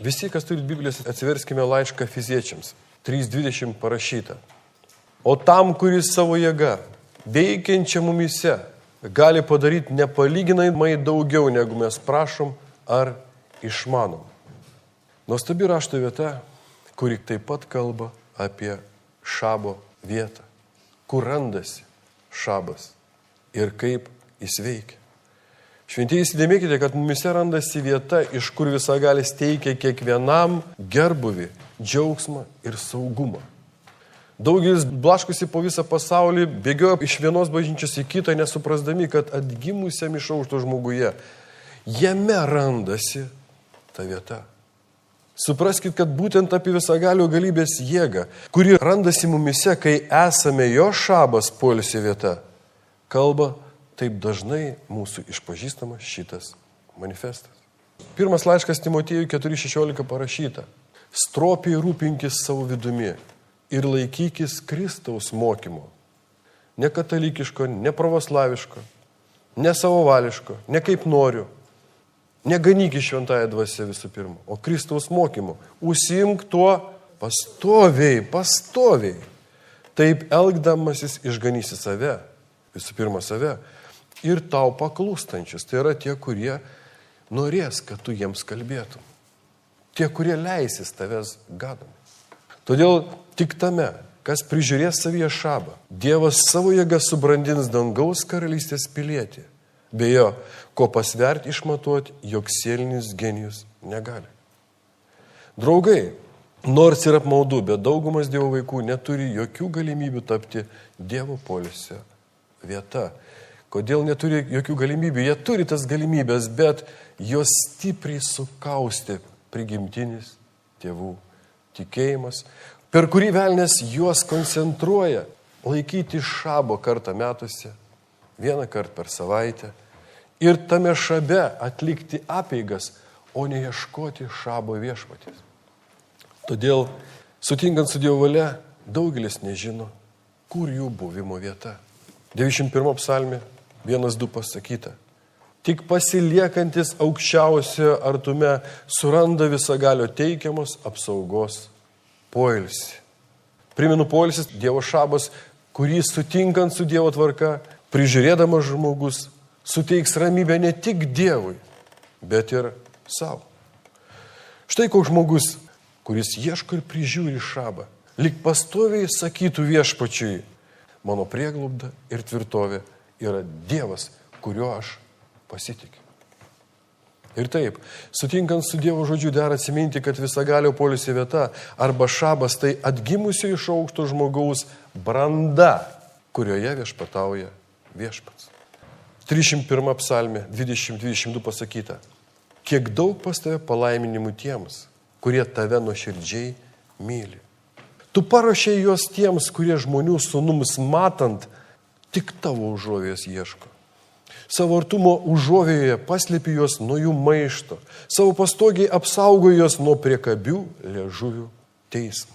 Visi, kas turi Biblijos, atsiverskime laišką Efeziečiams. 3:20 parašyta. O tam, kuris savo jėga, veikiančia mumise, gali padaryti nepalyginamai daugiau, negu mes prašom ar išmanom. Nuostabi rašto vieta, kuri taip pat kalba apie šabo vietą. Kur randasi šabas ir kaip jis veikia. Šventieji, įsidėmėkite, kad mumise randasi vieta, iš kur visagalis teikia kiekvienam gerbuvį, džiaugsmą ir saugumą. Daugelis blaškosi po visą pasaulį, bėgioja iš vienos bažnyčios į kitą, nesuprasdami, kad atgimusiam iš aukšto žmoguje, jame randasi ta vieta. Supraskite, kad būtent apie visagalio galybės jėgą, kuri randasi mumise, kai esame jo šabas poilsio vieta, kalba taip dažnai mūsų išpažįstamas šitas manifestas. Pirmas laiškas Timotiejui 4:16 parašyta. Stropiai rūpinkis savo vidumi ir laikykis Kristaus mokymo. Ne katalikiško, ne pravoslaviško, ne savavališko, ne kaip noriu. Neganykis šventąją dvasią visų pirma, o Kristaus mokymo. Užsiimk tuo pastoviai. Taip elgdamasis išganysi save, visų pirma save, ir tau paklūstančius. Tai yra tie, kurie norės, kad tu jiems kalbėtum. Tie, kurie leisis tavęs gadomi. Todėl tik tame, kas prižiūrės savyje šabą, Dievas savo jėgą subrandins dangaus karalystės pilietį. Bejo, ko pasverti išmatuoti, jog sielinis genijus negali. Draugai, nors ir apmaudu, bet daugumas Dievo vaikų neturi jokių galimybių tapti Dievo poilsio vieta. Kodėl neturi jokių galimybių? Jie turi tas galimybės, bet jos stipriai sukausti prigimtinis tėvų tikėjimas, per kurį velnias juos koncentruoja laikyti šabo kartą metuose, vieną kartą per savaitę ir tame šabe atlikti apeigas, o ne ieškoti šabo viešpaties. Todėl, sutinkant su Dievo valia, daugelis nežino, kur jų buvimo vieta. 91 psalmė 1:2 pasakyta. Tik pasiliekantis aukščiausioje artume suranda visagalio teikiamos apsaugos poilsį. Primenu, poilsis Dievo šabas, kurį sutinkant su Dievo tvarka, prižiūrėdamas žmogus, suteiks ramybę ne tik Dievui, bet ir savo. Štai koks žmogus, kuris ieško ir prižiūri šabą, lyg pastoviai sakytų viešpačiui, mano prieglobda ir tvirtovė yra Dievas, kuriuo aš pasitikiu. Ir taip, sutinkant su Dievo žodžiu, dera atsiminti, kad visagalio poilsio vieta arba šabas tai atgimusio iš aukšto žmogaus branda, kurioje viešpatauja viešpats. 301 psalmė 20-22 pasakyta. Kiek daug pas tave palaiminimų tiems, kurie tave nuoširdžiai myli. Tu paruošei juos tiems, kurie žmonių sūnums matant tik tavo užuovėjos ieško. Savo artumo užuovėjoje paslėpi juos nuo jų maišto. Savo pastogiai apsaugo juos nuo priekabių liežuvių teismo.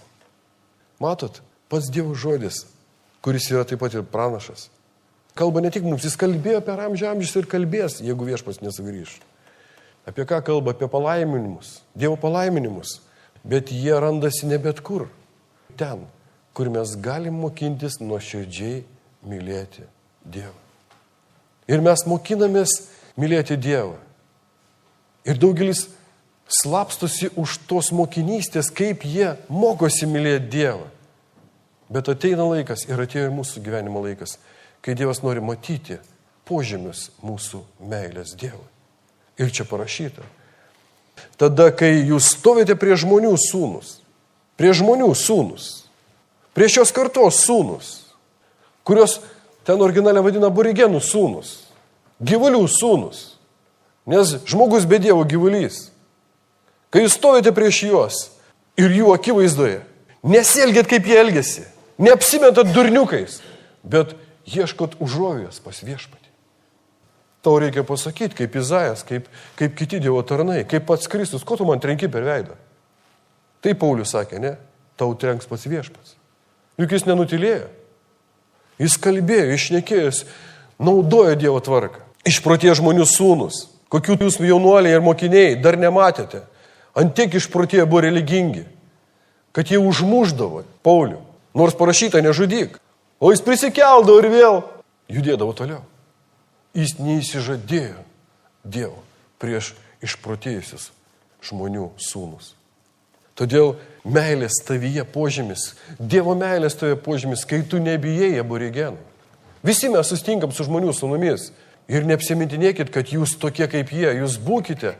Matot, pats Dievo žodis, kuris yra taip pat ir pranašas, kalba ne tik mums, jis kalbėjo per amžius ir kalbės, jeigu viešpats nesugrįš. Apie ką kalba? Apie palaiminimus, Dievo palaiminimus. Bet jie randasi ne bet kur. Ten, kur mes galim mokintis nuoširdžiai mylėti Dievą. Ir mes mokinamės mylėti Dievą. Ir daugelis slapstosi už tos mokinystės, kaip jie mokosi mylėti Dievą. Bet ateina laikas ir atėjo mūsų gyvenimo laikas, kai Dievas nori matyti požymius mūsų meilės Dievui. Ir čia parašyta. Tada, kai jūs stovite prie žmonių sūnus, prie šios kartos sūnus, kurios ten originaliai vadina aborigenų sūnus, gyvulių sūnus, nes žmogus be Dievo gyvulys. Kai jūs stovite prieš juos ir jų akivaizdoje, nesielgėt kaip jie elgėsi, neapsimetat durniukais, bet ieškot užuovėjos pas viešpatį. Tau reikia pasakyti, kaip Izajas, kaip kiti Dievo tarnai, kaip pats Kristus, ko tu man trenki per veidą? Tai Paulius sakė, ne, tau trenks pats viešpats. Juk jis nenutilėjo. Jis kalbėjo, išnekėjęs, naudojo Dievo tvarką. Išprotėjo žmonių sūnus, kokių jūs jaunuoliai ir mokiniai dar nematėte. Antiek išprotėję buvo religingi, kad jie užmuždavo Paulių. Nors parašyta nežudyk. O jis prisikeldavo ir vėl judėdavo toliau. Jis neįsižadėjo Dievo prieš išprotėjusius žmonių sūnus. Todėl meilės tavyje požymis, Dievo meilės tavyje požymis, kai tu nebijai aborigenų. Visi mes sustinkam su žmonių sūnumis ir neapsimintinėkit, kad jūs tokie kaip jie, jūs būkite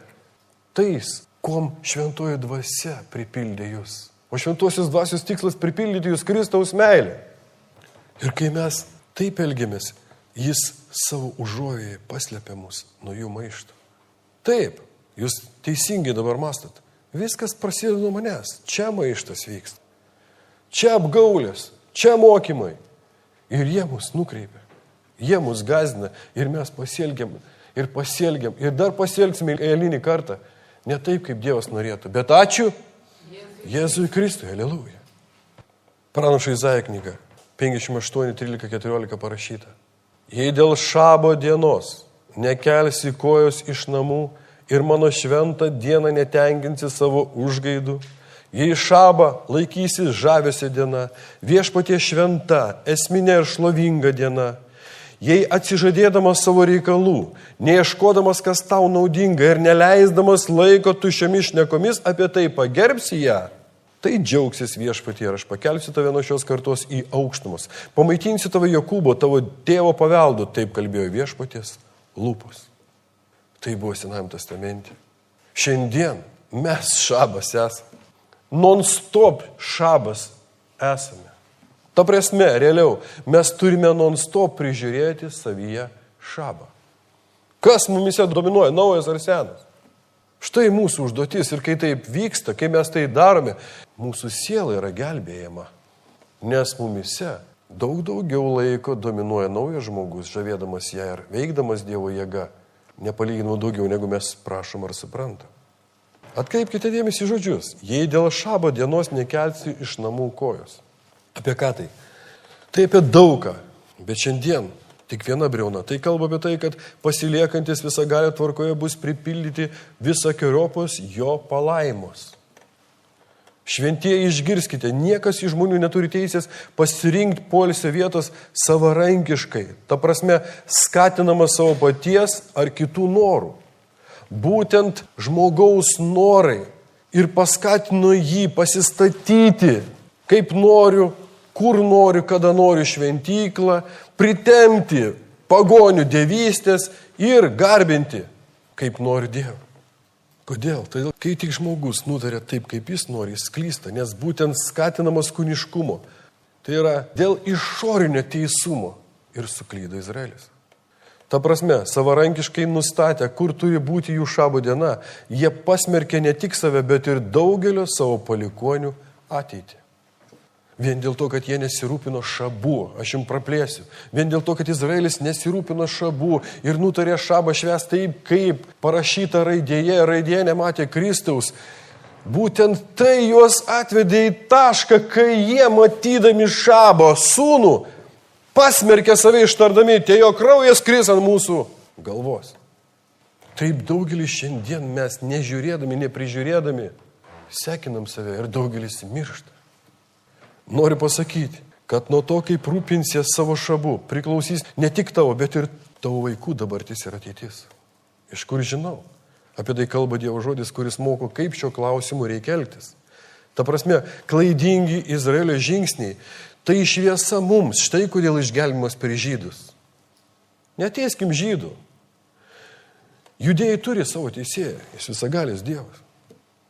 tais, kuom šventoji dvasia pripildė jūs. O šventosios dvasios tikslas pripildyti jūs Kristaus meilę. Ir kai mes taip elgiamės, jis savo užuovėje paslėpia mus nuo jų maišto. Taip, jūs teisingai dabar mastat. Viskas prasideda nuo manęs. Čia maištas vyksta. Čia apgaulės, čia mokymai. Ir jie mus nukreipia. Jie mus gąsdina ir mes pasielgiam ir dar pasielgsime eilinį kartą. Ne taip, kaip Dievas norėtų. Bet ačiū Jėzui Kristui. Aleliuja. Pranašo Izaijo knyga 58:13-14 parašyta. Jei dėl šabo dienos nekelsi kojos iš namų ir mano šventą dieną netenkinsi savo užgaidų, jei šabą laikysi žavesio diena, viešpatie šventa, esminė ir šlovinga diena, jei atsižadėdamas savo reikalų, neieškodamas, kas tau naudinga ir neleisdamas laiko tuščiomis šnekomis apie tai pagerbsi ją, tai džiaugsis viešpatie ir aš pakelsiu tave nuo šios kartos į aukštumus. Pamaitinsiu tave Jokūbo, tavo tėvo paveldu, taip kalbėjo viešpaties lūpos. Tai buvo Senajame testamente. Šiandien mes šabas esame. Non-stop šabas esame. Ta prasme, realiau, mes turime non-stop prižiūrėti savyje šabą. Kas mumise dominuoja, naujas ar senas? Štai mūsų užduotis ir kai taip vyksta, kai mes tai darome, mūsų siela yra gelbėjama. Nes mumise daug daugiau laiko dominuoja naujas žmogus, žavėdamas ją ir veikdamas Dievo jėga, nepalyginamai daugiau, negu mes prašom ar suprantam. Atkreipkite dėmesį į žodžius. Jei dėl šabo dienos nekelsi iš namų kojos. Apie ką tai? Tai apie daugą, bet šiandien tik viena briauna. Tai kalba apie tai, kad pasiliekantis visagalio tvarkoje bus pripildyti visokiojopos jo palaimos. Šventieji išgirskite, niekas iš žmonių neturi teisės pasirinkti poilsio vietos savarankiškai. Ta prasme, skatinamas savo paties ar kitų norų. Būtent žmogaus norai ir paskatino jį pasistatyti, kaip noriu, kur noriu, kada noriu šventyklą, pritemti pagonių dievystės ir garbinti, kaip nori Dievą. Kodėl? Todėl, kai tik žmogus nutarė taip, kaip jis nori, jis klysta, nes būtent skatinamas kūniškumo. Tai yra dėl išorinio teisumo ir suklydo Izraelis. Ta prasme, savarankiškai nustatę, kur turi būti jų šabo diena, jie pasmerkė ne tik save, bet ir daugelio savo palikonių ateitį. Vien dėl to, kad jie nesirūpino šabu, aš jums praplėsiu. Vien dėl to, kad Izraelis nesirūpino šabu ir nutarė šabą švęsti taip, kaip parašyta raidėje nematė Kristaus. Būtent tai juos atvedė į tašką, kai jie matydami šabo sūnų pasmerkė save ištardami, tie jo kraujas kris ant mūsų galvos. Taip daugelis šiandien mes nežiūrėdami, neprižiūrėdami, sekinam save ir daugelis miršta. Noriu pasakyti, kad nuo to, kaip rūpinsies savo šabu, priklausys ne tik tavo, bet ir tavo vaikų dabartis ir ateitis. Iš kur žinau? Apie tai kalba Dievo žodis, kuris moko, kaip šio klausimu reikia elgtis. Ta prasme, klaidingi Izraelio žingsniai, tai šviesa mums, štai kodėl išgelbimas per žydus. Neteiskim žydų. Judėjai turi savo teisėją, jis visagalis Dievas.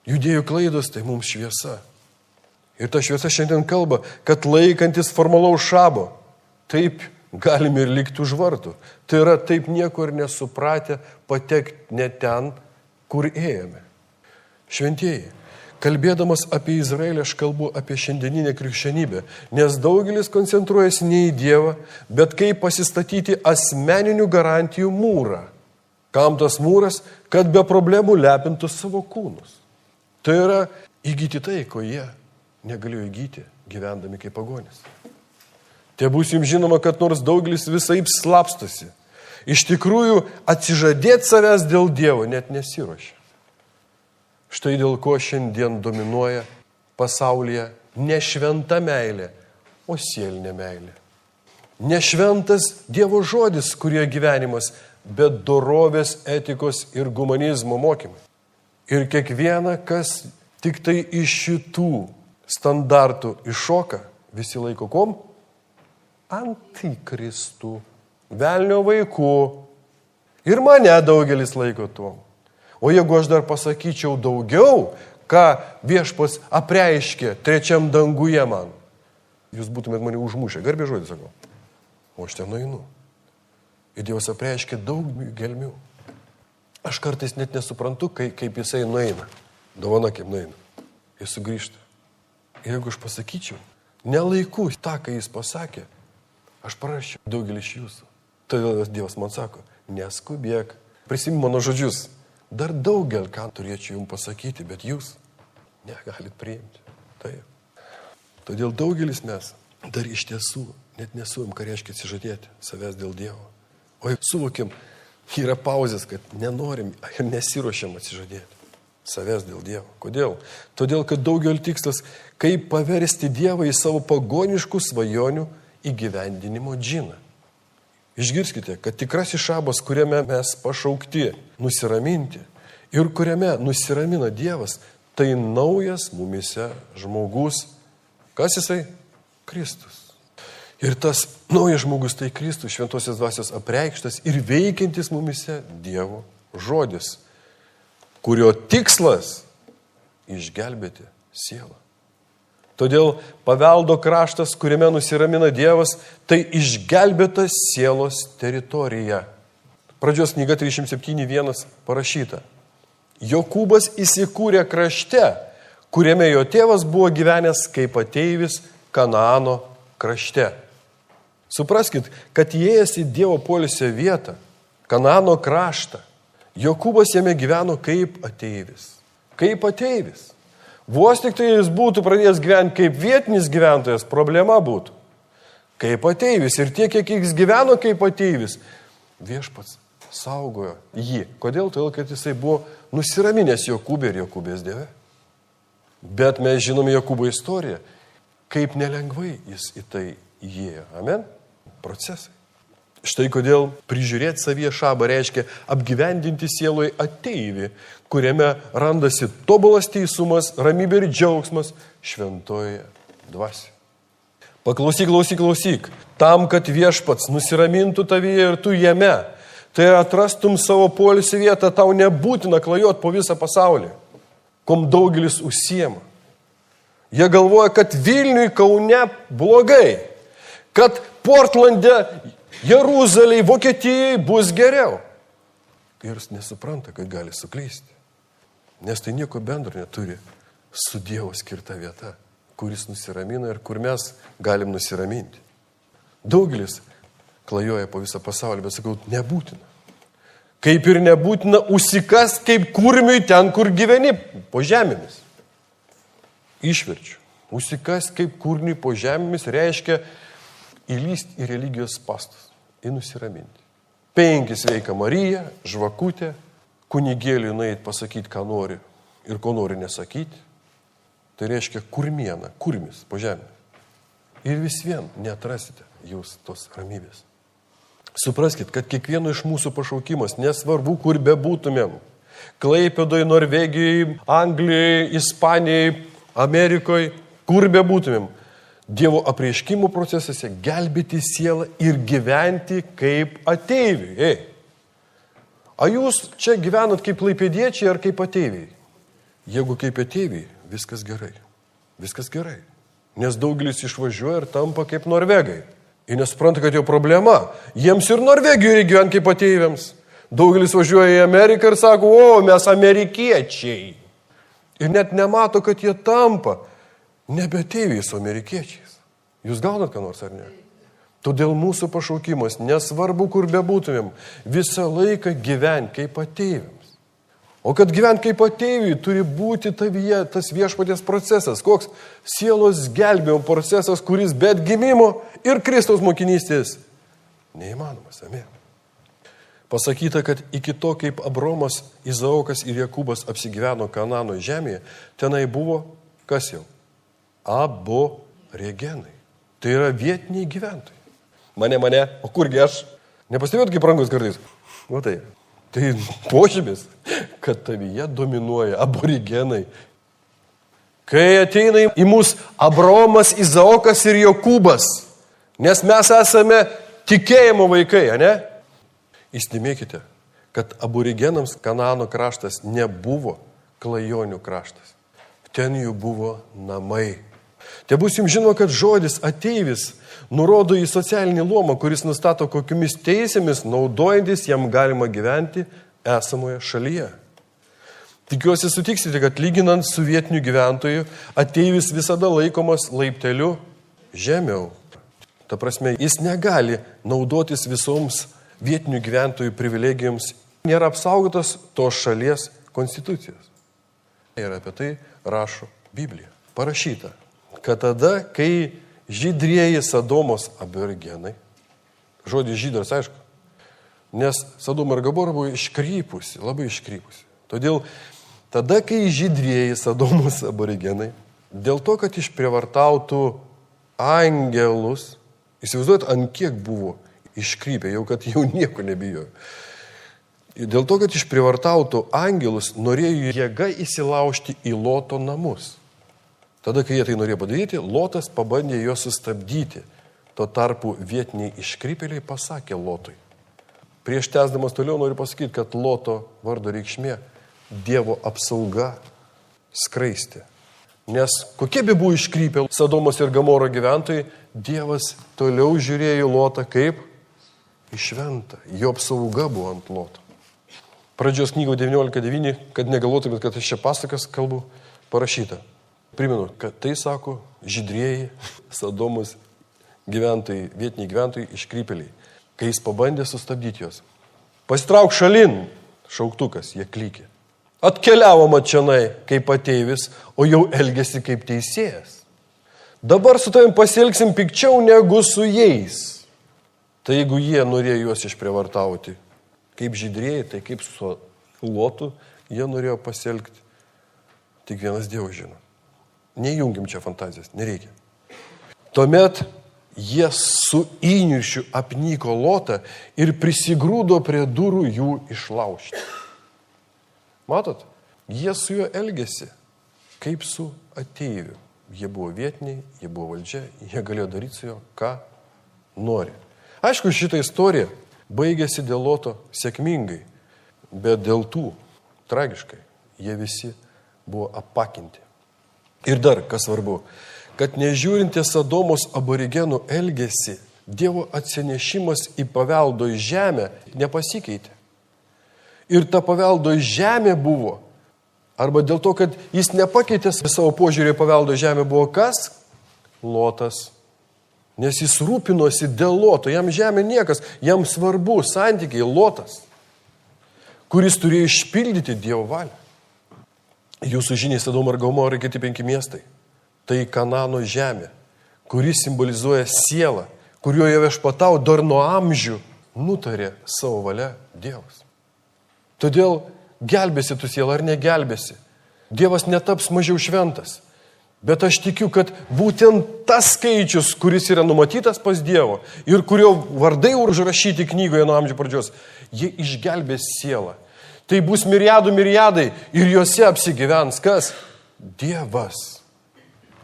Judėjų klaidos, tai mums šviesa. Ir ta šviesa šiandien kalba, kad laikantis formalaus šabo, taip galime ir likti už vartų. Tai yra taip nieko ir nesupratę patekti ne ten, kur ėjome. Šventieji, kalbėdamas apie Izraelį, aš kalbu apie šiandieninę krikščionybę, nes daugelis koncentruojasi ne į Dievą, bet kaip pasistatyti asmeninių garantijų mūrą. Kam tas mūras? Kad be problemų lepintų savo kūnus. Tai yra įgyti tai, ko jie negalėjo įgyti, gyvendami kaip pagonis. Te bus jums žinoma, kad nors daugelis visaip slapstosi. Iš tikrųjų, atsižadėti savęs dėl Dievo net nesiruošia. Štai dėl ko šiandien dominuoja pasaulyje ne šventa meilė, o sielinė meilė. Ne šventas Dievo žodis, kurie gyvenimas, bet dorovės, etikos ir humanizmo mokymai. Ir kiekviena, kas tik tai iš šitų standartų iššoka, visi laiko kom? Antikristų, velnio vaikų. Ir mane daugelis laiko tuom. O jeigu aš dar pasakyčiau daugiau, ką viešpats apreiškė trečiam danguje man, jūs būtumėt mane užmušę, garbė žodį sakau. O aš ten nueinu. Ir Dievas apreiškė daug gelmių. Aš kartais net nesuprantu, kaip jisai nueina. Dovana kaip nueina. Jis sugrįžta. Ir jeigu aš pasakyčiau, nelaiku tą, ką jis pasakė, aš prarasčiau daugelį iš jūsų. Todėl Dievas man sako, neskubėk, prisimk mano žodžius. Dar daugel ką turėčiau jums pasakyti, bet jūs negalit priimti. Taip. Todėl daugelis mes dar iš tiesų net nesuvom, ką reiškia atsižadėti savęs dėl Dievo. O suvokim, yra pauzės, kad nenorim ir nesiruošiam atsižadėti savęs dėl Dievo. Kodėl? Todėl, kad daugelio tikslas, kaip paversti Dievą į savo pagoniškų svajonių įgyvendinimo džiną. Išgirskite, kad tikrasis šabas, kuriame mes pašaukti nusiraminti ir kuriame nusiramina Dievas, tai naujas mumise žmogus. Kas jisai? Kristus. Ir tas naujas žmogus tai Kristus, šventosios dvasios apreikštas ir veikiantis mumise Dievo žodis, kurio tikslas išgelbėti sielą. Todėl paveldo kraštas, kuriame nusiramina Dievas, tai išgelbėta sielos teritorija. Pradžios knyga 37.1 parašyta. Jokūbas įsikūrė krašte, kuriame jo tėvas buvo gyvenęs kaip ateivis Kanaano krašte. Supraskit, kad įėjęs į Dievo poilsio vietą, Kanaano kraštą, Jokūbas jame gyveno kaip ateivis. Kaip ateivis. Vos tik tai jis būtų pradėjęs gyventi kaip vietinis gyventojas, problema būtų. Kaip ateivis. Ir tiek, kiek jis gyveno kaip ateivis, viešpats saugojo jį. Kodėl? Todėl, kad jisai buvo nusiraminęs Jokūbė ir Jokūbės dieve. Bet mes žinome Jokūbo istoriją, kaip nelengvai jis į tai įėjo. Amen? Procesai. Štai kodėl prižiūrėti savyje šabą reiškia apgyvendinti sieloje ateivį, kuriame randasi tobulas teisumas, ramybė ir džiaugsmas šventoje dvasioje. Klausyk. Tam, kad viešpats nusiramintų tavyje ir tu jame, tai atrastum savo poilsio vietą, tau nebūtina klajoti po visą pasaulį, kom daugelis užsiema. Jie galvoja, kad Vilniui, Kaune blogai, kad Portlande, Jeruzalėje, Vokietijai bus geriau. Ir jis nesupranta, kad gali suklysti. Nes tai nieko bendro neturi su Dievo skirta vieta, kuris nusiramina ir kur mes galim nusiraminti. Daugelis klajoja po visą pasaulį, bet sakau, nebūtina. Kaip ir nebūtina užsikas kaip kurmiui ten, kur gyveni, po žemėmis. Išverčiu. Užsikas kaip kurmiui po žemėmis reiškia įlysti į religijos spastus, į nusiraminti. 5 sveika Marija, žvakutė, kunigėliui nueit pasakyti, ką nori ir ko nori nesakyti. Tai reiškia kurmiena, kurmis po žemę. Ir vis vien neatrasite jūs tos ramybės. Supraskit, kad kiekvieno iš mūsų pašaukimas, nesvarbu, kur bebūtumėm, Klaipėdoje, Norvegijoje, Anglijoje, Ispanijoje, Amerikoje, kur bebūtumėm, Dievo apreiškimo procesuose gelbėti sielą ir gyventi kaip ateiviai. A jūs čia gyvenat kaip klaipėdiečiai ar kaip ateiviai? Jeigu kaip ateiviai, viskas gerai. Viskas gerai. Nes daugelis išvažiuoja ir tampa kaip norvegai. Ir nesupranta, kad jo problema. Jiems ir Norvegijoje gyventi kaip ateiviams. Daugelis važiuoja į Ameriką ir sako, o, mes amerikiečiai. Ir net nemato, kad jie tampa nebe ateiviais, o amerikiečiais. Jūs gaunat ką nors ar ne? Todėl mūsų pašaukimas, nesvarbu, kur bebūtumėm, visą laiką gyventi kaip ateiviams. O kad gyventi kaip ateiviai, turi būti tavyje tas viešpaties procesas. Koks? Sielos gelbėjimo procesas, kuris be atgimimo ir Kristaus mokinystės neįmanomas. Amen. Pasakyta, kad iki to, kaip Abromas, Izaokas ir Jokūbas apsigyveno Kanano žemėje, tenai buvo, kas jau? Aborigenai. Tai yra vietiniai gyventojai. Mane, o kurgi aš? Nepastebėjot, kaip rangus kartais? O tai požymis, kad tavyje dominuoja aborigenai. Kai ateina į mus Abromas, Izaokas ir Jokūbas, nes mes esame tikėjimo vaikai, ne? Įsidėmėkite, kad aborigenams Kanano kraštas nebuvo klajonių kraštas. Ten jų buvo namai. Te bus jums žinoma, kad žodis ateivis nurodo į socialinį luomą, kuris nustato, kokiomis teisėmis naudojantis jam galima gyventi esamoje šalyje. Tikiuosi sutiksite, kad lyginant su vietiniu gyventoju, ateivis visada laikomas laipteliu žemiau. Ta prasme, jis negali naudotis visoms vietinių gyventojų privilegijoms, nėra apsaugotas tos šalies konstitucijos. Ir apie tai rašo Biblija. Parašyta, kad tada, kai žydrieji Sodomos aborigenai, žodis žydras, aišku, nes Sodoma ir Gomora buvo iškrypusi, labai iškrypusi. Todėl tada, kai žydrieji Sodomos aborigenai, dėl to, kad išprievartautų angelus, įsivaizduojat, ant kiek buvo iškrypę, jau nieko nebijojo. Dėl to, kad išprievartautų angelus, norėjo jėga įsilaužti į Loto namus. Tada, kai jie tai norėjo padaryti, Lotas pabandė juos sustabdyti. Tuo tarpu vietiniai iškrypėliai pasakė Lotui. Prieš tęsdamas toliau noriu pasakyti, kad Loto vardo reikšmė Dievo apsauga, skraistė. Nes kokie be buvo iškrypę Sodomos ir Gomoro gyventojai, Dievas toliau žiūrėjo į Lotą kaip į šventą. Jo apsauga buvo ant Loto. Pradžios knygo 19.9, kad negalvotumėt, kad aš čia pasakas kalbu, parašyta. Primenu, kad tai sako žydrieji Sodomos gyventojai, vietiniai gyventojai iškrypėliai, kai jis pabandė sustabdyti juos. Pasitrauk šalin, šauktukas, jie klykė. Atkeliavo mačianai kaip ateivis, o jau elgėsi kaip teisėjas. Dabar su tavim pasielgsim pikčiau negu su jais. Tai jeigu jie norėjo juos išprievartauti, kaip žydrieji, tai kaip su Lotu, jie norėjo pasielgti. Tik vienas Dievas žino. Nejungiam čia fantazijas, nereikia. Tuomet jie su įniršiu apnyko Lotą ir prisigrūdo prie durų jų išlaužti. Matot, jie su juo elgėsi kaip su ateiviu. Jie buvo vietiniai, jie buvo valdžia, jie galėjo daryti su juo, ką nori. Aišku, šitą istoriją baigėsi dėl Loto sėkmingai, bet dėl tų tragiškai jie visi buvo apakinti. Ir dar, kas svarbu, kad nežiūrint Sodomos aborigenų elgesį, Dievo atsinešimas į paveldo žemę nepasikeitė. Ir ta paveldo žemė buvo, arba dėl to, kad jis nepakeitė savo požiūrį į paveldo žemę, buvo kas? Lotas. Nes jis rūpinosi dėl Loto, jam žemė niekas, jam svarbu santykiai Lotas, kuris turėjo išpildyti Dievo valią. Jūsų žiniai Sodoma ir Gomora kiti 5 miestai. Tai Kanano žemė, kuri simbolizuoja sielą, kurioje viešpatau dar nuo amžių nutarė savo valia Dievas. Todėl gelbėsi tu sielą ar negelbėsi. Dievas netaps mažiau šventas. Bet aš tikiu, kad būtent tas skaičius, kuris yra numatytas pas Dievo ir kurio vardai užrašyti knygoje nuo amžių pradžios, jie išgelbės sielą. Tai bus miriadai ir juose apsigyvens kas? Dievas.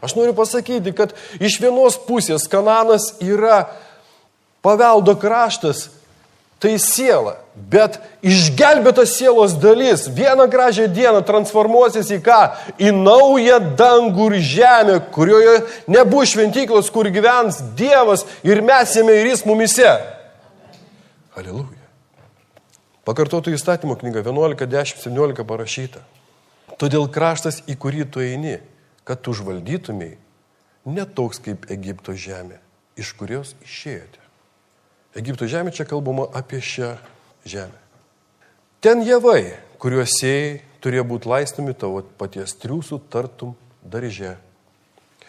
Aš noriu pasakyti, kad iš vienos pusės Kananas yra paveldo kraštas, tai siela, bet išgelbėtos sielos dalis vieną gražią dieną transformuosis į ką? Į naują dangų ir žemę, kurioje nebus šventyklos, kur gyvens Dievas ir mes jame ir jis mumise. Aliluja. Pakartotų įstatymo knyga 11.10.17 parašyta. Todėl kraštas, į kurį tu eini, kad tu užvaldytumėjai, netoks kaip Egipto žemė, iš kurios išėjote. Egipto žemė čia kalbama apie šią žemę. Ten javai, kuriuos sėjai, turėjo būti laistomi tavo paties triūsų tartum darže.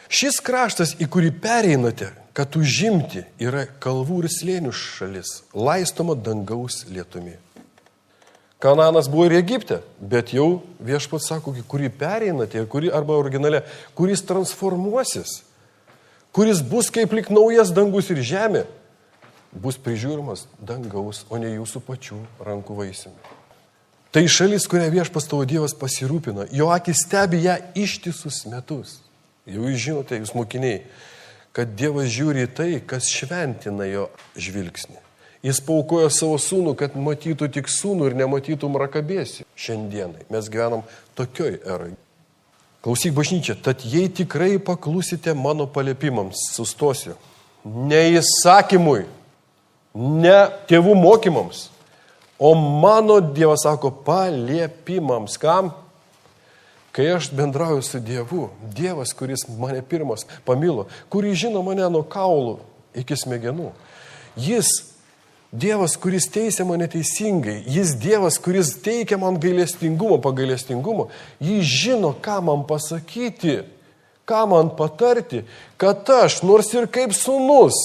Šis kraštas, į kurį pereinate, kad užimti, yra kalvų ir slėnių šalis, laistoma dangaus lietumi. Kananas buvo ir Egipte, bet jau viešpats sako, kurį pereinate, arba originale, kuris transformuosis, kuris bus kaip lik naujas dangus ir žemė, bus prižiūrimas dangaus, o ne jūsų pačių rankų vaisiumi. Tai šalis, kurią viešpats tavo Dievas pasirūpina, jo akis stebi ją ištisus metus. Jau jūs žinote, jūs mokiniai, kad Dievas žiūri į tai, kas šventina jo žvilgsnį. Jis paaukojo savo sūnų, kad matytų tik sūnų ir nematytų mrakabėsių šiandienai. Mes gyvenam tokioj erai. Klausyk bažnyčia, tad jei tikrai paklusite mano paliepimams, sustosiu. Ne įsakymui, ne tėvų mokymams, o mano Dievas sako paliepimams. Kam? Kai aš bendrauju su Dievu, Dievas, kuris mane pirmas pamilo, kuris žino mane nuo kaulų iki smegenų. Jis Dievas, kuris teisė mane teisingai, jis Dievas, kuris teikia man pagailestingumo, jis žino, ką man pasakyti, ką man patarti, kad aš, nors ir kaip sūnus,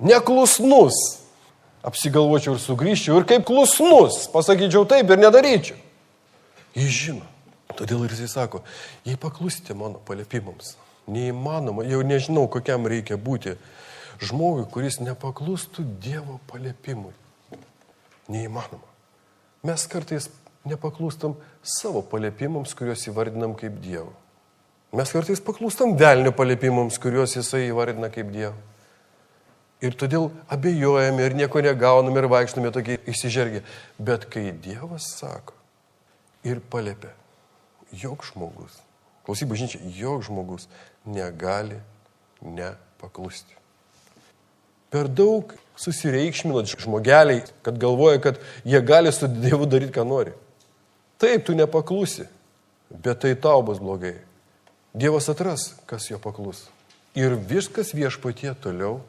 neklusnus, apsigalvočiau ir sugrįžčiau, ir kaip klusnus, pasakyčiau taip ir nedaryčiau. Jis žino. Todėl ir jisai sako, jei paklusite mano paliepimams, neįmanoma, jau nežinau, kokiam reikia būti žmogui, kuris nepaklustų Dievo paliepimui. Neįmanoma. Mes kartais nepaklūstam savo paliepimams, kuriuos įvardinam kaip Dievo. Mes kartais paklūstam velnio paliepimams, kuriuos jisai įvardina kaip Dievo. Ir todėl abejojame ir nieko negauname ir vaikštame tokie įsižergę. Bet kai Dievas sako ir paliepia, jok žmogus, klausyk bažnyčia, jok žmogus negali nepaklusti. Per daug susireikšmina žmogeliai, kad galvoja, kad jie gali su Dievu daryti, ką nori. Taip, tu nepaklusi, bet tai tau bus blogai. Dievas atras, kas jo paklus. Ir viskas viešpatie toliau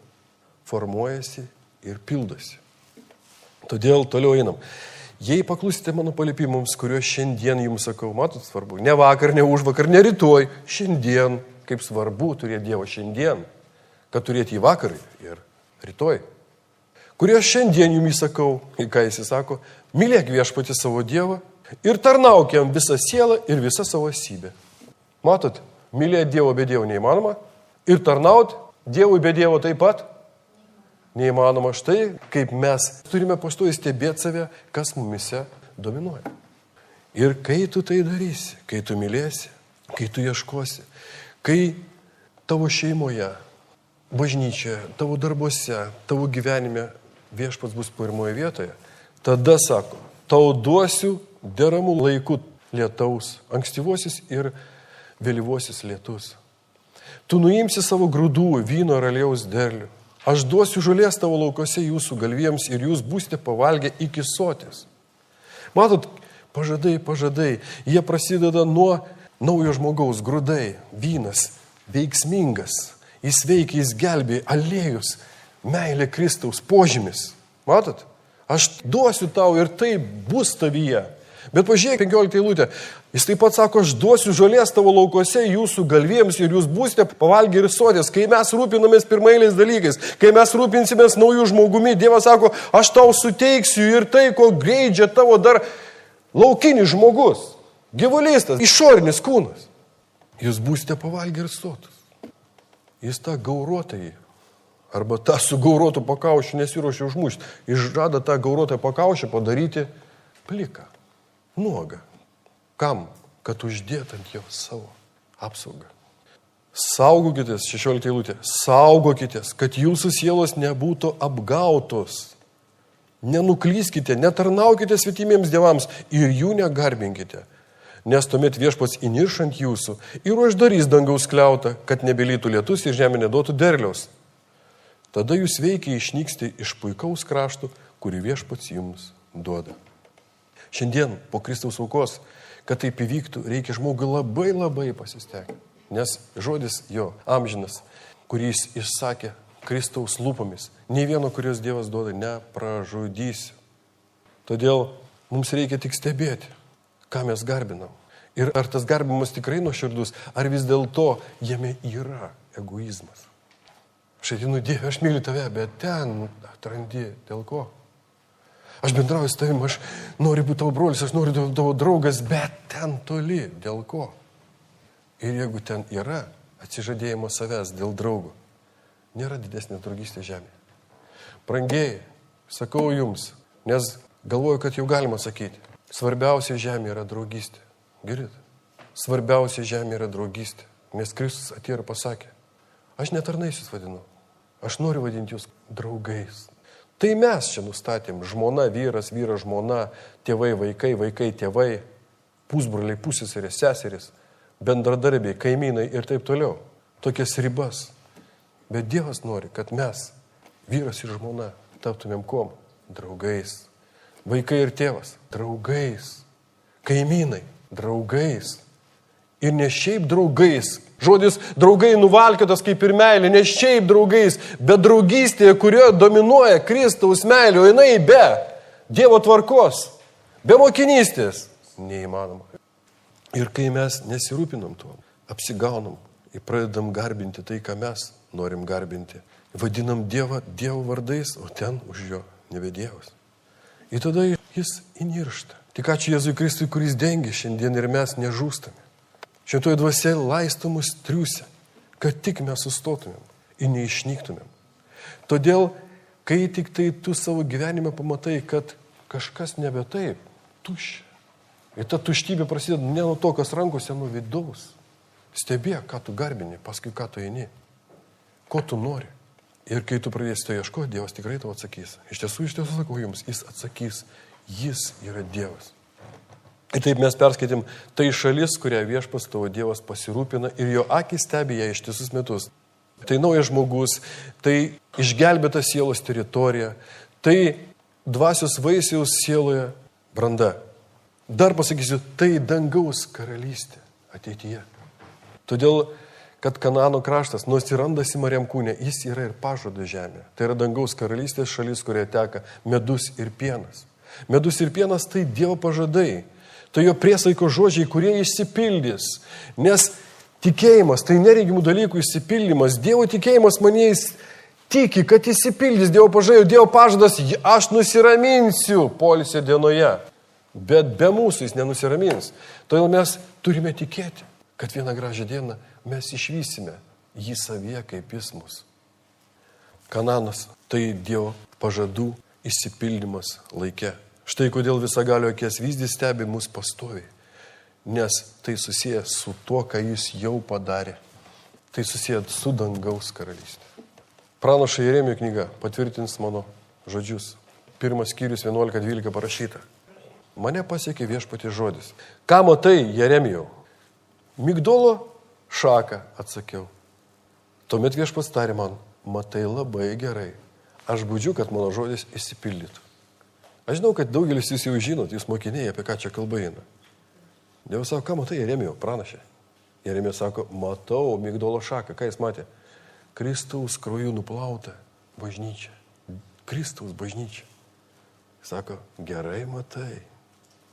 formuojasi ir pildosi. Todėl toliau einam. Jei paklusite mano paliepimams, kuriuos šiandien jums sakau, matot svarbu, ne vakar, ne užvakar, ne rytoj, šiandien, kaip svarbu turėti Dievą šiandien, kad turėti jį vakar ir rytoj. Kuriuos šiandien jums sakau, ką jis sako, mylėk viešpatį savo Dievą ir tarnauk jam visą sielą ir visą savo esybę. Matot, mylėti Dievo be Dievo neįmanoma ir tarnaut Dievui be Dievo taip pat neįmanoma. Štai kaip mes turime pastoviai stebėti save, kas mumise dominuoja. Ir kai tu tai darysi, kai tu mylėsi, kai tu ieškosi, kai tavo šeimoje, bažnyčioje, tavo darbuose, tavo gyvenime viešpats bus pirmoje vietoje, tada sako, tau duosiu deramų laikų lietaus, ankstyvuosius ir vėlyvuosius lietus. Tu nuimsi savo grūdų, vyno ir aliejaus derlių. Aš duosiu žolės tavo laukose jūsų galviems ir jūs būsite pavalgę iki soties. Matot, pažadai, jie prasideda nuo naujo žmogaus, grūdai, vynas, veiksmingas, jis veikia, jis gelbėja, aliejus, meilė Kristaus požymis. Matot, aš duosiu tau ir tai bus tavyje. Bet pažiūrėk 15 eilutę. Jis taip pat sako, aš duosiu žolės tavo laukose jūsų galviems ir jūs būsite pavalgę ir sotės. Kai mes rūpinamės pirmailiais dalykais, kai mes rūpinsimės naujų žmogumi, Dievas sako, aš tau suteiksiu ir tai, ko geidžia tavo dar laukinis žmogus, gyvulystas, išorinis kūnas. Jūs būsite pavalgę ir sotus. Jis tą gauruotąjį, arba tą su gauruotu pakaušiu nesiruošia užmušti. Jis žada tą gaurotą pakaušį padaryti pliką, nuogą. Kam? Kad uždėt ant jo savo apsaugą. Saugokitės, 16 eilutė, saugokitės, kad jūsų sielos nebūtų apgautos. Nenuklyskite, netarnaukite svetimiems dievams ir jų negarbinkite. Nes tuomet viešpats įnirš ant jūsų ir uždarys dangaus skliautą, kad nebelytų lietus ir žemė neduotų derliaus. Tada jūs veikiai išnyksti iš puikaus krašto, kurį viešpats jums duoda. Šiandien po Kristaus aukos, kad taip įvyktų, reikia žmogui labai pasistengti. Nes žodis jo amžinas, kurį jis išsakė Kristaus lūpomis, nei vieno, kurios Dievas duoda, nepražudysiu. Todėl mums reikia tik stebėti, ką mes garbinam. Ir ar tas garbimas tikrai nuoširdus, ar vis dėlto jame yra egoizmas. Aš atinu, Dieve, aš myliu tave, bet ten atrandi dėl ko. Aš bendrauju su tavim, aš noriu būti tavo brolis, aš noriu būti tavo draugas, bet ten toli. Dėl ko? Ir jeigu ten yra atsižadėjimo savęs dėl draugo, nėra didesnė draugystė žemėje. Brangieji, sakau jums, nes galvoju, kad jau galima sakyti, svarbiausia žemė yra draugystė. Girdite? Svarbiausia žemė yra draugystė. Nes Kristus atėjo ir pasakė, aš ne tarnais jūs vadinu, aš noriu vadinti jūs draugais. Tai mes čia nustatėm, žmona, vyras, žmona, tėvai, vaikai, tėvai, pusbroliai, pusseserės, seserės, bendradarbiai, kaimynai ir taip toliau. Tokias ribas. Bet Dievas nori, kad mes, vyras ir žmona, taptumėm kuom? Draugais. Vaikai ir tėvas, draugais. Kaimynai, draugais. Ir ne šiaip draugais. Žodis draugai nuvalkiotas kaip ir meilė, ne šiaip draugais, bet draugystėje, kurioje dominuoja Kristaus meilė, o jinai be Dievo tvarkos, be mokinystės. Neįmanoma. Ir kai mes nesirūpinam tuo, apsigaunam ir pradedam garbinti tai, ką mes norim garbinti, vadinam Dievą Dievo vardais, o ten už jo nebe Dievas. Ir tada jis įniršta. Tik ačiū Jėzui Kristui, kuris dengia šiandien ir mes nežūstame. Šventoji dvasia laisto mus triūsia, kad tik mes sustotumėm ir neišnyktumėm. Todėl, kai tik tai tu savo gyvenime pamatai, kad kažkas nebe taip, tuščia. Ir ta tuštybė prasideda ne nuo to, kas rankose, nuo vidaus. Stebėk, ką tu garbini, paskui ką tu eini. Ko tu nori. Ir kai tu pradėsi to ieškoti, Dievas tikrai tau atsakys. Iš tiesų sakau jums, jis atsakys. Jis yra Dievas. Ir taip mes perskaitėm, tai šalis, kurią Viešpats tavo Dievas pasirūpina ir jo akis stebi ją ištisus metus. Tai naujas žmogus, tai išgelbėta sielos teritorija, tai dvasios vaisiaus sieloje branda. Dar pasakysiu, tai dangaus karalystė ateityje. Todėl, kad Kanano kraštas, nors ir randasi Mariam kūne, jis yra ir pažado žemė. Tai yra dangaus karalystės šalis, kurioje teka medus ir pienas. Medus ir pienas tai Dievo pažadai. Tai jo priesaiko žodžiai, kurie išsipildys. Nes tikėjimas, tai neregimų dalykų išsipildymas. Dievo tikėjimas maniais tiki, kad išsipildys Dievo pažadai. Dievo pažadas, aš nusiraminsiu poilsio dienoje. Bet be mūsų jis nenusiramins. Todėl mes turime tikėti, kad vieną gražią dieną mes išvysime jį savyje, kaip jis mus. Kananas tai Dievo pažadų išsipildymas laike. Štai kodėl visagalio akies vyzdys stebi mus pastoviai. Nes tai susiję su tuo, ką jis jau padarė. Tai susiję su dangaus karalystė. Pranašo Jeremijo knyga patvirtins mano žodžius. 1 skyrius 11-12 parašyta. Mane pasiekė Viešpaties žodis. Ką matai, Jeremijau? Migdolo šaką, atsakiau. Tuomet Viešpats tarė man, matai labai gerai. Aš budžiu, kad mano žodis išsipildytų. Aš žinau, kad daugelis jūs jau žinot, jūs mokiniai, apie ką čia kalba eina. Dievas sako, ką matai, Jeremijau, pranašė? Jeremija sako, matau migdolo šaką. Ką jis matė? Kristaus krauju nuplautą bažnyčią. Kristaus bažnyčią. Sako, gerai matai.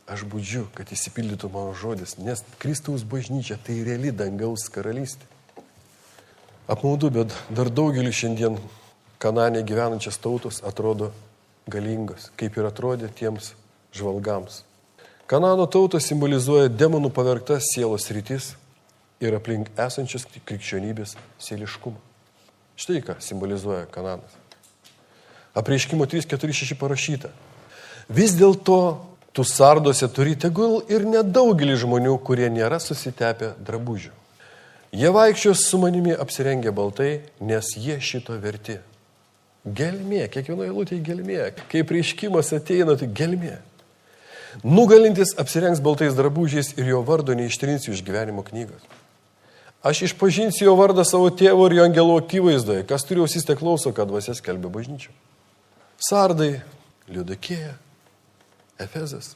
Aš budžiu, kad išsipildytų mano žodis, nes Kristaus bažnyčia tai reali dangaus karalystė. Apmaudu, bet dar daugelį šiandien Kanane gyvenančias tautos atrodo galingos, kaip ir atrodė tiems žvalgams. Kanano tautos simbolizuoja demonų pavergtas sielos rytis ir aplink esančias krikščionybės sieliškumą. Štai ką simbolizuoja Kananas. Apreiškimo 3:4-6 parašyta. Vis dėlto tu Sarduose turi tegul ir nedaugelį žmonių, kurie nėra susitepę drabužių. Jie vaikščios su manimi apsirengę baltai, nes jie šito verti. Gelmė, kiekvienoje eilutėje gelmė. Kai apreiškimas ateina, tai gelmė. Nugalintis apsirengs baltais drabužiais ir jo vardo neištrinsiu iš gyvenimo knygos. Aš išpažinsiu jo vardą savo tėvo ir jo angelų akivaizdoje. Kas turi ausis, te klauso, ką dvasia skelbia bažnyčia. Sardai, Liudokėja, Efezas.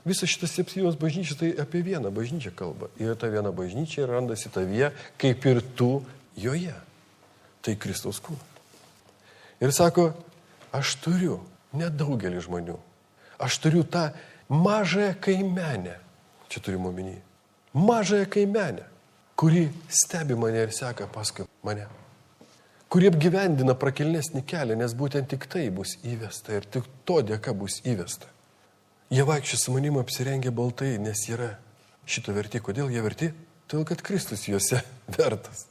Visas šitas 7 bažnyčias tai apie vieną bažnyčią kalba. Ir ta viena bažnyčia randasi tavyje, kaip ir tu joje. Tai Kristaus kūnas. Ir sako, aš turiu nedaugelį žmonių. Aš turiu tą mažąją kaimenę. Čia turime omeny. Mažąją kaimenę, kuri stebi mane ir seka paskui mane. kurie apgyvendina prakilnesnį kelią, nes būtent tik tai bus įvesta ir tik to dėka bus įvesta. Jie vaikščia su manimi apsirengę baltai, nes yra šito verti. Kodėl jie verti? Todėl, kad Kristus juose vertas.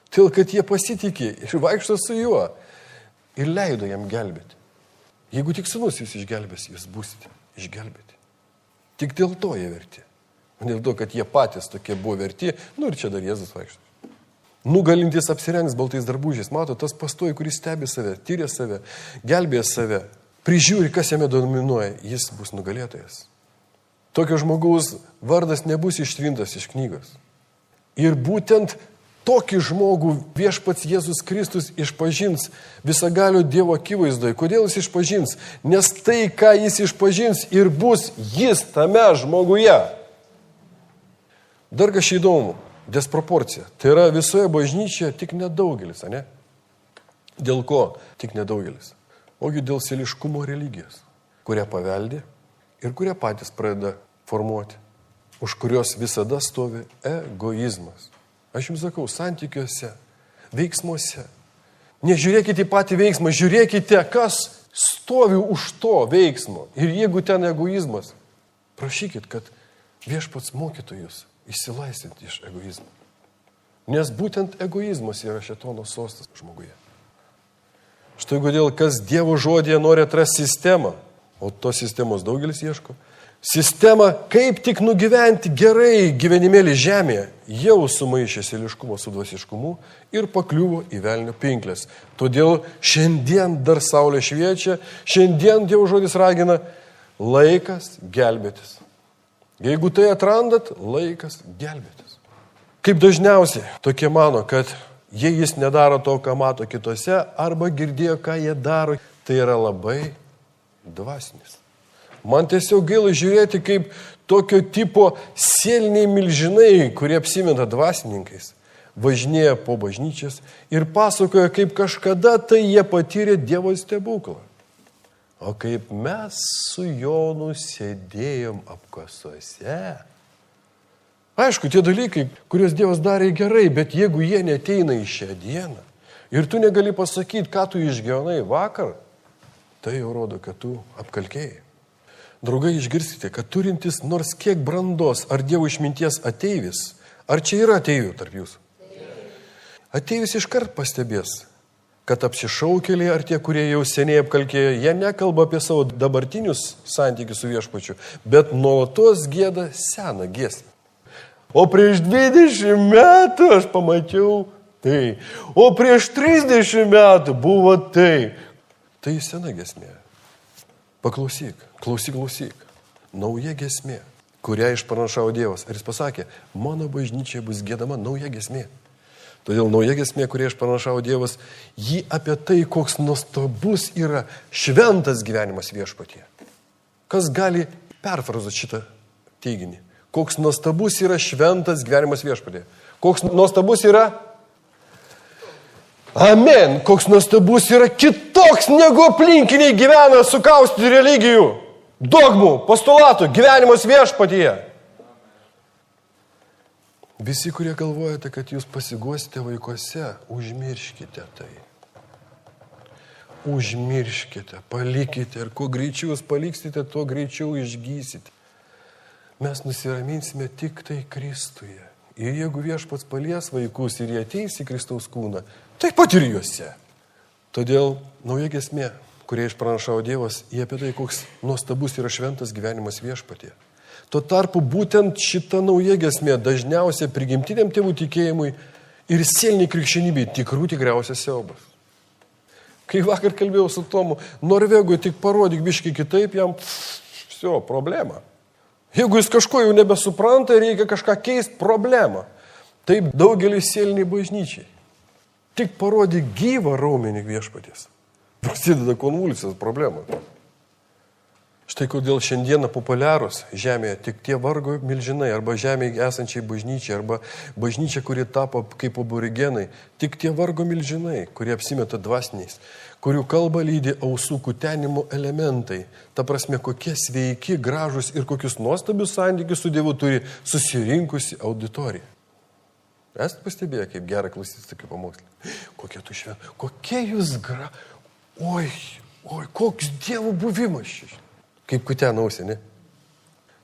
Todėl, kad jie pasitikė ir vaikšto su juo ir leido jam gelbėti. Jeigu tik Sūnus jūs išgelbės, jūs būsite išgelbėti. Tik dėl to jie verti. O dėl to, kad jie patys tokie buvo verti, ir čia dar Jėzus vaikšto. Nugalintis apsirengs baltais drabužiais. Mato, tas pastoji, kuris stebi save, tyria save, gelbėja save, prižiūri, kas jame dominuoja, jis bus nugalėtojas. Tokio žmogaus vardas nebus ištrintas iš knygos. Ir būtent tokį žmogų viešpats Jėzus Kristus išpažins visagalio Dievo akivaizdoje. Kodėl jis išpažins? Nes tai, ką jis išpažins, ir bus jis tame žmoguje. Dar kažkai įdomu. Desproporcija. Tai yra visoje bažnyčioje tik nedaugelis, ne? Dėl ko tik nedaugelis? Ogi dėl sėliškumo religijos, kurią paveldi ir kurią patys pradeda formuoti, už kurios visada stovi egoizmas. Aš jums sakau, santykiuose, veiksmuose. Nežiūrėkite į patį veiksmą, žiūrėkite, kas stovi už to veiksmo. Ir jeigu ten egoizmas, prašykit, kad viešpats mokytų jūs išsilaisvinti iš egoizmo. Nes būtent egoizmas yra šėtono sostas žmoguje. Štai kodėl, kas Dievo žodėje nori atrasti sistemą, o tos sistemos daugelis ieško, sistemą, kaip tik nugyventi gerai gyvenimėlį žemėje, jau sumaišė sėliškumą su dvasiškumu ir pakliuvo į velnio pinklės. Todėl šiandien dar saulė šviečia, šiandien Dievo žodis ragina laikas gelbėtis. Jeigu tai atrandat, laikas gelbėtis. Kaip dažniausiai tokie mano, kad jei jis nedaro to, ką mato kitose, arba girdėjo, ką jie daro, tai yra labai dvasinis. Man tiesiog gaila žiūrėti, kaip tokio tipo sėliniai milžinai, kurie apsimeta dvasininkais, važinėja po bažnyčias ir pasakoja, kaip kažkada tai jie patyrė Dievo stebuklą. O kaip mes su Jonu sėdėjom apkasuose. Aišku, tie dalykai, kuriuos Dievas darė gerai, bet jeigu jie neteina į šią dieną ir tu negali pasakyti, ką tu išgyvenai vakar, tai jau rodo, kad tu apkalkėjai. Draugai, išgirskite, kad turintis nors kiek brandos ar Dievo išminties ateivis, ar čia yra ateivių tarp jūsų? Ateivis iškart pastebės, kad apsišaukėliai ar tie, kurie jau seniai apkalkėjo, jie nekalba apie savo dabartinius santykius su viešpačiu, bet nuolatos gieda seną giesmę. O prieš 20 metų aš pamačiau tai, o prieš 30 metų buvo tai. Tai sena giesmė. Paklausyk, klausyk. Nauja giesmė, kurią išpranašavo Dievas. Ir jis pasakė, mano bažnyčia bus giedama nauja giesmė. Todėl nauja giesmė, kurią išpranašavo Dievas, jį apie tai, koks nuostabus yra šventas gyvenimas viešpatyje. Kas gali perfrazuoti šitą teiginį? Koks nuostabus yra šventas gyvenimas viešpatyje? Koks nuostabus yra? Amen. Koks nuostabus yra kitoks, negu aplinkiniai gyvena sukaustyti religijų, dogmų, postulatų, gyvenimas viešpatyje. Visi, kurie galvojate, kad jūs pasiguosite vaikuose, užmirškite tai. Užmirškite, palikite ir kuo greičiau jūs paliksite, tuo greičiau išgysite. Mes nusiraminsime tik tai Kristuje. Ir jeigu viešpats palies vaikus ir jie ateis į Kristaus kūną, taip pat ir juose. Todėl nauja giesmė, kurią išpranašavo Dievas, jie apie tai, koks nuostabus yra šventas gyvenimas viešpatyje. Tuo tarpu būtent šita nauja giesmė dažniausiai prigimtiniam tėvų tikėjimui ir sėliniai krikščionybei tikriausias siaubas. Kai vakar kalbėjau su Tomu, Norvegui tik parodyk biškį kitaip, jam viso problema. Jeigu jis kažko jau nebesupranta, reikia kažką keisti, problema. Taip daugelis sėliniai bažnyčiai. Tik parodyk gyvą raumenį viešpaties. Prasideda konvulsijos problema. Štai kodėl šiandieną populiarūs žemėje tik tie vargo milžinai, arba žemėje esančiai bažnyčiai, arba bažnyčia, kuri tapo kaip aborigenai, tik tie vargo milžinai, kurie apsimeta dvasiniais, kurių kalba lydi ausų kutenimo elementai. Ta prasme, kokie sveiki, gražus ir kokius nuostabius santykius su Dievu turi susirinkusi auditorija. Esate pastebėję, kaip gera klausytis tokių pamokslų. Kokie tu šventi, kokie jūs Oi, koks Dievo buvimas šis. Kaip kutenausi, ne?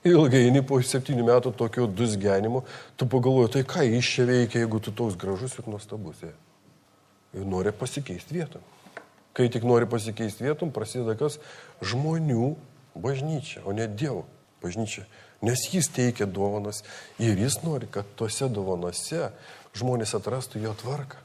Ilgaini po 7 metų tokio dusgenimo, tu pagalvoji, tai ką jis čia veikia, jeigu tu toks gražus ir nuostabus. Ir nori pasikeisti vietom. Kai tik nori pasikeisti vietom, prasideda kas? Žmonių bažnyčia, o ne Dievo bažnyčia. Nes jis teikia dovanas ir jis nori, kad tose dovanose žmonės atrastų jo tvarką.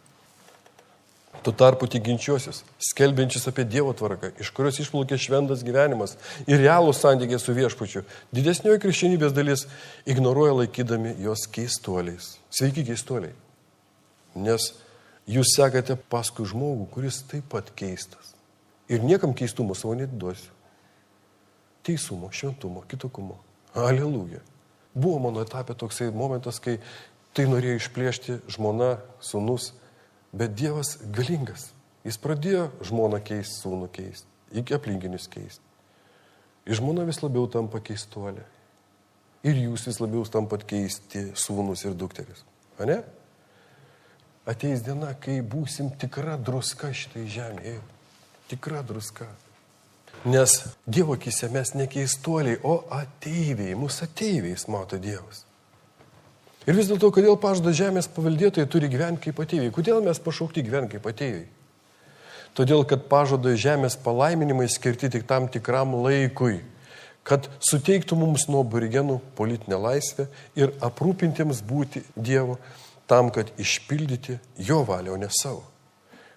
Tuo tarpu tikinčiuosius, skelbiančius apie Dievo tvarką, iš kurios išplaukė šventas gyvenimas ir realūs santykiai su viešpačiu, didesnioji krikščionybės dalis ignoruoja laikydami jos keistuoliais. Sveiki keistuoliai. Nes jūs sekate paskui žmogų, kuris taip pat keistas. Ir niekam keistumo savo nediduosiu. Teisumo, šventumo, kitokumo. Aleliuja. Buvo mano etapė toksai momentas, kai tai norėjo išplėšti žmona, sūnus, bet Dievas galingas. Jis pradėjo žmoną keisti, sūnų keisti, iki aplinkinius keisti. Ir žmona vis labiau tampa keistuolė. Ir jūs vis labiau tampat keisti sūnus ir dukteris. A ne? Ateis diena, kai būsim tikra druska šitai žemėje. Tikra druska. Nes Dievo akyse mes ne keistuoliai, o ateiviai. Mūsų ateiviais mato Dievas. Ir vis dėlto, kodėl pažado žemės paveldėtojai turi gyventi kaip ateiviai? Kodėl mes pašaukti gyventi kaip ateiviai? Todėl, kad pažado žemės palaiminimai skirti tik tam tikram laikui, kad suteiktų mums nuo aborigenų politinę laisvę ir aprūpintiems būti Dievo tam, kad išpildyti jo valią, o ne savo.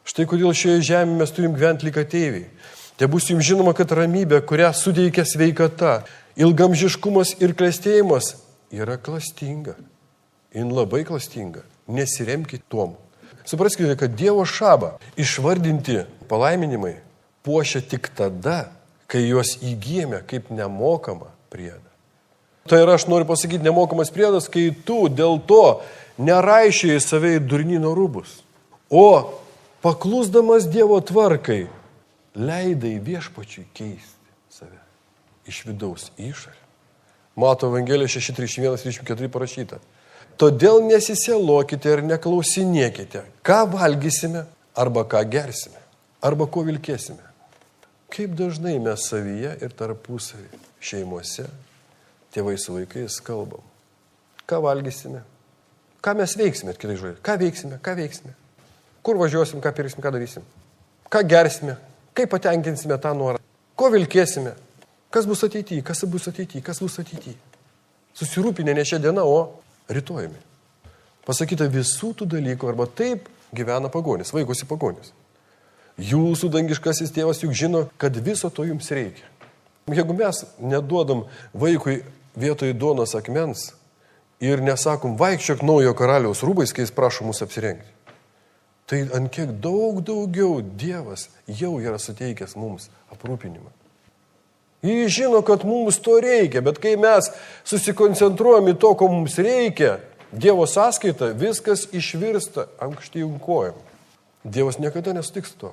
Štai kodėl šioje žemėje mes turim gyventi lyg ateiviai. Te bus jums žinoma, kad ramybė, kurią suteikia sveikata, ilgamžiškumas ir klestėjimas yra klastinga. Jin labai klastinga. Nesiremkite tuom. Supraskite, kad Dievo šabą išvardinti palaiminimai puošia tik tada, kai juos įgyjame kaip nemokamą priedą. Tai yra, aš noriu pasakyti, nemokamas priedas, kai tu dėl to neraišėjai save į durnyno rūbus, o paklusdamas Dievo tvarkai leidai viešpačiui keisti save iš vidaus į išorę. Mato Evangelija 6:31-34 parašyta. Todėl nesisielokite ir neklausinėkite, ką valgysime, arba ką gersime, arba ko vilkėsime. Kaip dažnai mes savyje ir tarpusavy šeimose, tėvai su vaikais kalbam. Ką valgysime, ką mes veiksime, kitai žodžiai. Ką veiksime, kur važiuosim, ką pirksim, ką darysim, ką gersime, kaip patenkinsime tą norą, ko vilkėsime, kas bus ateityje. Susirūpinę ne šią dieną, o rytojami. Pasakyta visų tų dalykų, arba taip gyvena pagonis, vaikosi pagonis. Jūsų dangiškasis tėvas juk žino, kad viso to jums reikia. Jeigu mes neduodam vaikui vietoj duonos akmens ir nesakom, vaikščiok naujo karaliaus rūbais, kai jis prašo mus apsirengti, tai ant kiek daug daugiau Dievas jau yra suteikęs mums aprūpinimą. Jis žino, kad mums to reikia, bet kai mes susikoncentruojam į to, ko mums reikia, Dievo sąskaita, viskas išvirsta ankštyn kojom. Dievas niekada nesutiks to.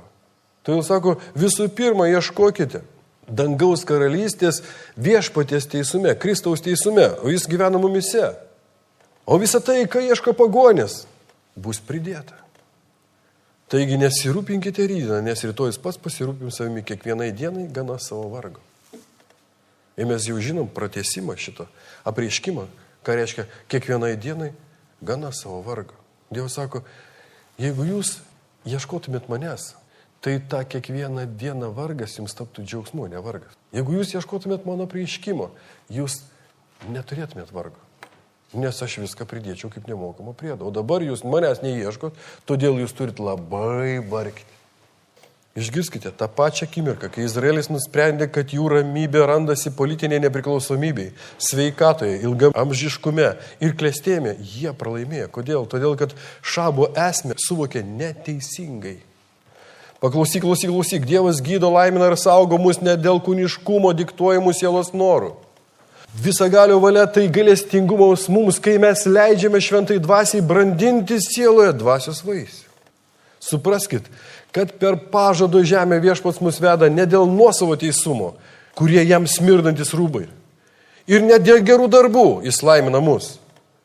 Todėl sako, visų pirma, ieškokite dangaus karalystės viešpaties teisume, Kristaus teisume, o jis gyvena mumise. O visa tai, ką ieško pagonės, bus pridėta. Taigi nesirūpinkite rytą, nes rytoj pats pasirūpim savimi kiekvienai dienai gana savo vargo. Ir mes jau žinom pratesimą šito apreiškimą, ką reiškia kiekvienai dienai gana savo vargo. Dievas sako, jeigu jūs ieškotumėt manęs, tai tą kiekvieną dieną vargas jums taptų džiaugsmu, ne vargas. Jeigu jūs ieškotumėt mano apreiškimo, jūs neturėtumėt vargo. Nes aš viską pridėčiau kaip nemokamą priedą. O dabar jūs manęs neieškot, todėl jūs turit labai vargti. Išgirskite tą pačią akimirką, kai Izraelis nusprendė, kad jų ramybė randasi politinėje nepriklausomybėje, sveikatoje, ilgam amžiškume ir klestėjime, jie pralaimėjo. Kodėl? Todėl, kad šabo esmę suvokė neteisingai. Paklausyk, Dievas gydo, laimina ir saugo mus ne dėl kūniškumo diktuojamų sielos norų. Visagalio valia tai gailestingumas mums, kai mes leidžiame šventai dvasiai brandinti sieloje dvasios vaisių. Supraskit, kad per pažado žemę viešpats mus veda ne dėl nuosavo teisumo, kurie jam smirdantis rūbai. Ir ne dėl gerų darbų jis laimina mus,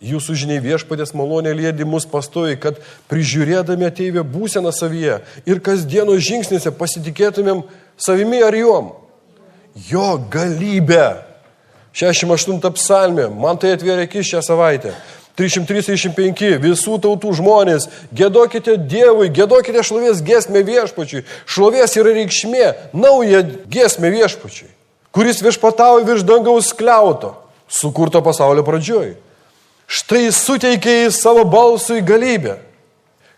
Jūsų žiniai viešpatės malonė lydi mus pastoviai, kad prižiūrėdami ateivę būseną savyje ir kasdieno žingsnėse pasitikėtumėm savimi ar juom. Jo galybė. 68 psalmė. Man tai atvėrė akis šią savaitę. 335. Visų tautų žmonės. Giedokite Dievui, giedokite šlovės giesmę viešpačiui. Šlovės yra reikšmė. Nauja giesmė viešpačiui, kuris viešpatauja virš dangaus skliauto, sukurto pasaulio pradžioj. Štai suteikia jis savo balsui galybę.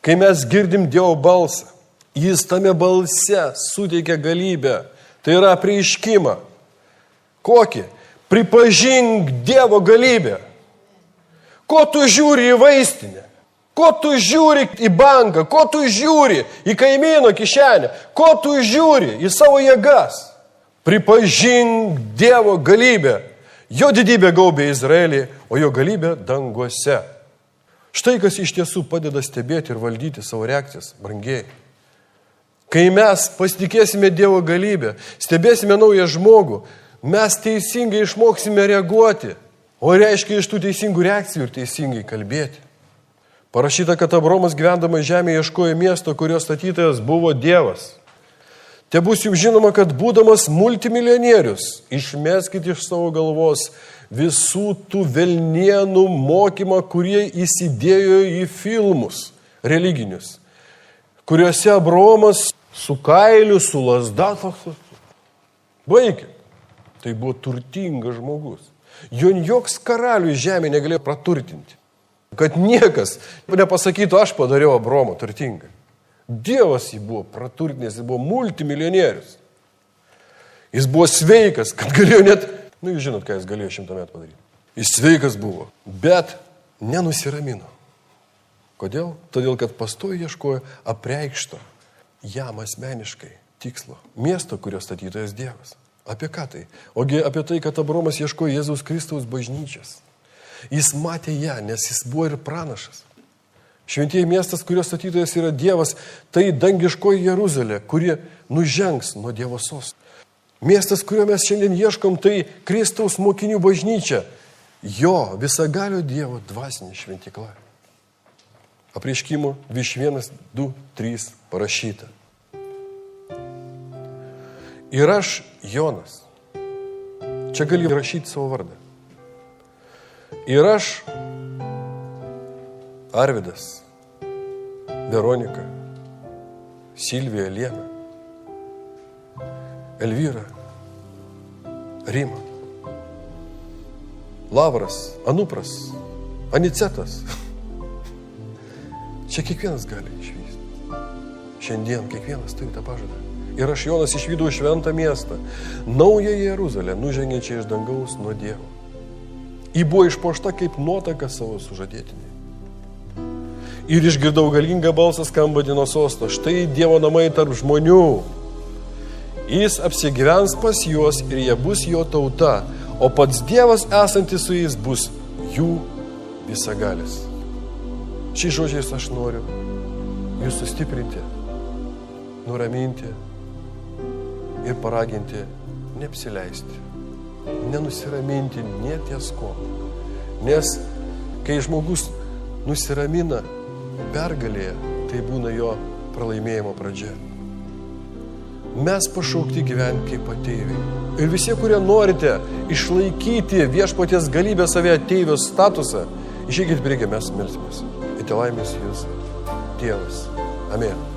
Kai mes girdim Dievo balsą, jis tame balse suteikia galybę. Tai yra apreiškimą. Kokį? Pripažink Dievo galybę. Ko tu žiūri į vaistinę? Ko tu žiūri į banką? Ko tu žiūri į kaimyno kišenę? Ko tu žiūri į savo jėgas? Pripažink Dievo galybę. Jo didybė gaubė Izraelį, o jo galybė danguose. Štai kas iš tiesų padeda stebėti ir valdyti savo reakcijas, brangiai. Kai mes pasitikėsime Dievo galybę, stebėsime naują žmogų, mes teisingai išmoksime reaguoti, o reiškia iš tų teisingų reakcijų ir teisingai kalbėti. Parašyta, kad Abraomas gyvendamas žemėje ieškojo miesto, kurio statytojas buvo Dievas. Te bus jums žinoma, kad būdamas multimilijonierius, išmeskite iš savo galvos visų tų velnienų mokymą, kurie įsidėjo į filmus religinius, kuriuose Abraomas su kailiu, su lazda. Baikit. Tai buvo turtingas žmogus. Jo joks karalius žemė negalėjo praturtinti. Kad niekas nepasakytų, aš padariau Abraomą turtingą. Dievas jį buvo praturtinęs, jis buvo multimilijonierius. Jis buvo sveikas, kad galėjo net, jūs žinot, ką jis galėjo 100 metų padaryti. Jis sveikas buvo, bet nenusiramino. Kodėl? Todėl, kad pastoviai ieškojo apreikšto jam asmeniškai tikslo. Miesto, kurio statytojas Dievas. Apie ką tai? Ogi apie tai, kad Abraomas ieškojo Jėzaus Kristaus bažnyčios. Jis matė ją, nes jis buvo ir pranašas. Šventieji miestas, kurio statytojas yra Dievas, tai dangiškoji Jeruzalė, kuri nužengs nuo Dievo sosto. Miestas, kurio mes šiandien ieškom, tai Kristaus mokinių bažnyčia. Jo visagalio Dievo dvasinė šventykla. Apreiškimo 21, 2, 3 parašyta. Ir aš, Jonas, čia gali rašyti savo vardą. Ir aš, Arvidas, Veronika, Silvija, Liena, Elvyra, Rima, Lavras, Anupras, Anicetas. Čia kiekvienas gali išvysti. Šiandien kiekvienas turi tą pažadą. Ir aš, Jonas, išvydau šventą miestą, naują Jeruzalę, nužengiančią iš dangaus nuo Dievo. Ji buvo išpuošta kaip nuotaka savo sužadėtiniai. Ir išgirdau galingą balsą skambantį nuo sosto. Štai Dievo namai tarp žmonių. Jis apsigyvens pas juos ir jie bus jo tauta, o pats Dievas esantis su jais bus jų visagalis. Šiais žodžiais aš noriu jūs sustiprinti, nuraminti ir paraginti neapsileisti, nenusiraminti neties ko. Nes kai žmogus nusiramina pergalėje, tai būna jo pralaimėjimo pradžia. Mes pašaukti gyventi kaip ateiviai. Ir visi, kurie norite išlaikyti viešpaties galybę save ateivio statusą, išeikit priekį, mes melsimės. Ir te laimės jūs Dievas. Amen.